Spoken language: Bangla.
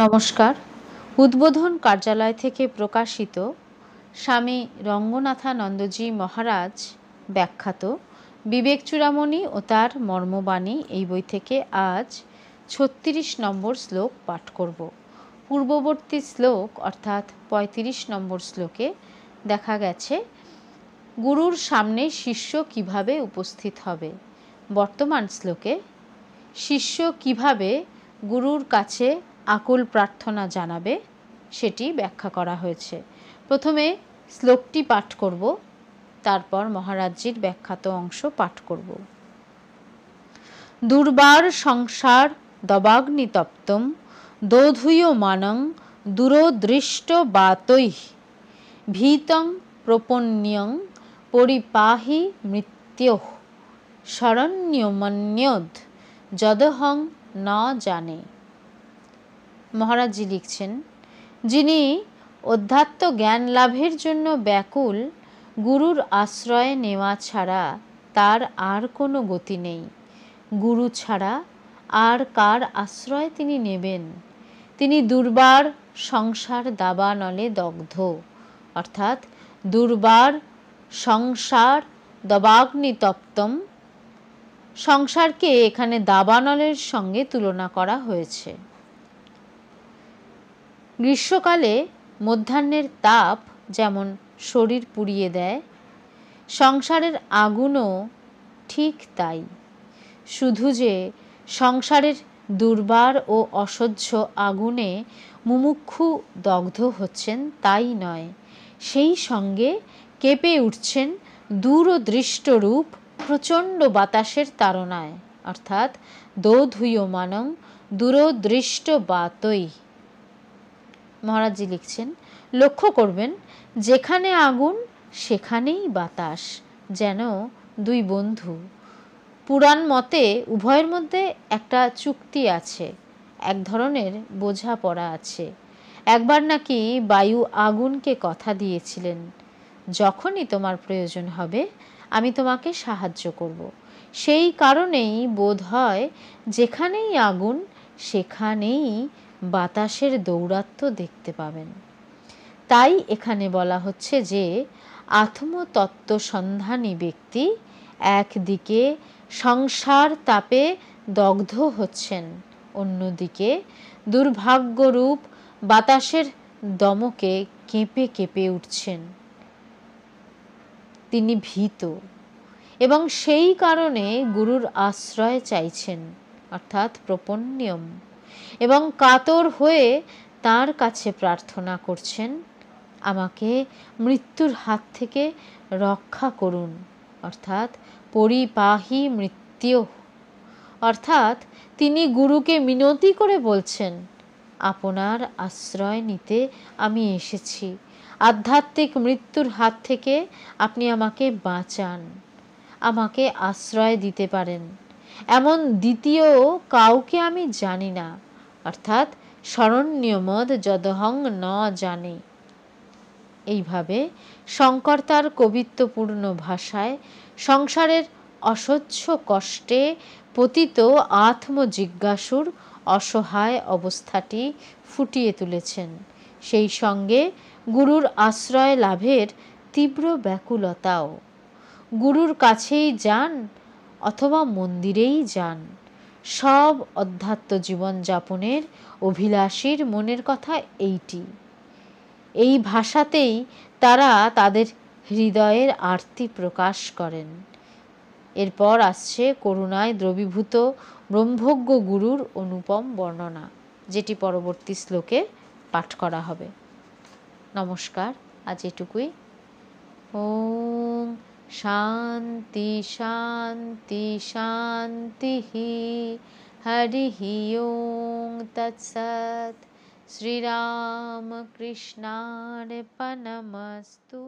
নমস্কার। উদ্বোধন কার্যালয় থেকে প্রকাশিত স্বামী রঙ্গনাথানন্দজি মহারাজ ব্যাখ্যাত বিবেক চূড়ামণি ও তার মর্মবাণী এই বই থেকে আজ ৩৬ নম্বর শ্লোক পাঠ করব। পূর্ববর্তী শ্লোক অর্থাৎ ৩৫ নম্বর শ্লোকে দেখা গেছে গুরুর সামনে শিষ্য কিভাবে উপস্থিত হবে। বর্তমান শ্লোকে শিষ্য কিভাবে গুরুর কাছে আকুল প্রার্থনা জানাবে সেটি ব্যাখ্যা করা হয়েছে। প্রথমে শ্লোকটি পাঠ করব, তারপর মহারাজজির ব্যাখ্যাত অংশ পাঠ করব। দুর্বার সংসার দবাগ্নিতপ্তম দোধূয়মানং দূরদৃষ্ট বাতৈঃ ভীতং প্রপন্যং পরিপাহি মৃত্যুঃ শরণ্যমন্যদ যদহং ন জানে। মহারাজজি লিখছেন, যিনি অধ্যাত্ম জ্ঞান লাভের জন্য ব্যাকুল, গুরুর আশ্রয় নেওয়া ছাড়া তার আর কোনো গতি নেই। গুরু ছাড়া আর কার আশ্রয় তিনি নেবেন? তিনি দুর্বার সংসার দাবানলে দগ্ধ, অর্থাৎ দুর্বার সংসার দবাগ্নিতপ্তম। সংসারকে এখানে দাবানলের সঙ্গে তুলনা করা হয়েছে। গ্রীষ্মকালে মধ্যাহ্নের তাপ যেমন শরীর পুড়িয়ে দেয়, সংসারের আগুনও ঠিক তাই। শুধু যে সংসারের দুর্বার ও অসহ্য আগুনে মুমুক্ষু দগ্ধ হচ্ছেন তাই নয়, সেই সঙ্গে কেঁপে উঠছেন দূরদৃষ্টরূপ প্রচণ্ড বাতাসের তাড়নায়, অর্থাৎ দোধূয়মানং দূরদৃষ্ট বাতৈঃ। মহারাজজি লিখছেন, লক্ষ্য করবেন যেখানে আগুন সেখানেই বাতাস, যেন দুই বন্ধু। পুরাণ মতে উভয়ের মধ্যে একটা চুক্তি আছে, এক ধরনের বোঝাপড়া আছে। একবার নাকি বায়ু আগুনকে কথা দিয়েছিলেন, যখনই তোমার প্রয়োজন হবে আমি তোমাকে সাহায্য করব। সেই কারণেই বোধ হয় যেখানেই আগুন সেখানেই বাতাসের দৌরাত্ম্য দেখতে পাবেন। তাই এখানে বলা হচ্ছে যে আত্মতত্ত্ব সন্ধানী ব্যক্তি একদিকে সংসার তাপে দগ্ধ হচ্ছেন, অন্যদিকে দুর্ভাগ্যরূপ বাতাসের দমকে কেঁপে কেঁপে উঠছেন। তিনি ভীত এবং সেই কারণে গুরুর আশ্রয় চাইছেন, অর্থাৎ প্রপন্যম, এবং কাতর হয়ে তার কাছে প্রার্থনা করছেন, আমাকে মৃত্যুর হাত থেকে রক্ষা করুন, অর্থাৎ পরিপাহি মৃত্যুঃ। অর্থাৎ তিনি গুরুকে মিনতি করে বলছেন, আপনার আশ্রয় নিতে আমি এসেছি, আধ্যাত্মিক মৃত্যুর হাত থেকে আপনি আমাকে বাঁচান, আমাকে আশ্রয় দিতে পারেন এমন দ্বিতীয় কাউকে আমি জানি না, অর্থাৎ শরণ্যমদ যদহং ন জানে। এইভাবে শঙ্কর তার কবিত্বপূর্ণ ভাষায় সংসারের অসহ্য কষ্টে পতিত আত্মজিজ্ঞাসুর অসহায় অবস্থাটি ফুটিয়ে তুলেছেন, সেই সঙ্গে গুরুর আশ্রয় লাভের তীব্র ব্যাকুলতাও। গুরুর কাছেই যান অথবা মন্দিরেই যান, সব অধ্যাত্ম জীবনযাপনের অভিলাষীর মনের কথা এইটি। এই ভাষাতেই তারা তাদের হৃদয়ের আরতি প্রকাশ করেন। এরপর আসছে করুণায় দ্রবীভূত ব্রহ্মজ্ঞ গুরুর অনুপম বর্ণনা, যেটি পরবর্তী শ্লোকে পাঠ করা হবে। নমস্কার, আজ এটুকুই। ওম শান্তি শান্তি শান্তি। হরি ওম তৎসৎ। শ্রীরামকৃষ্ণার্পণমস্তু।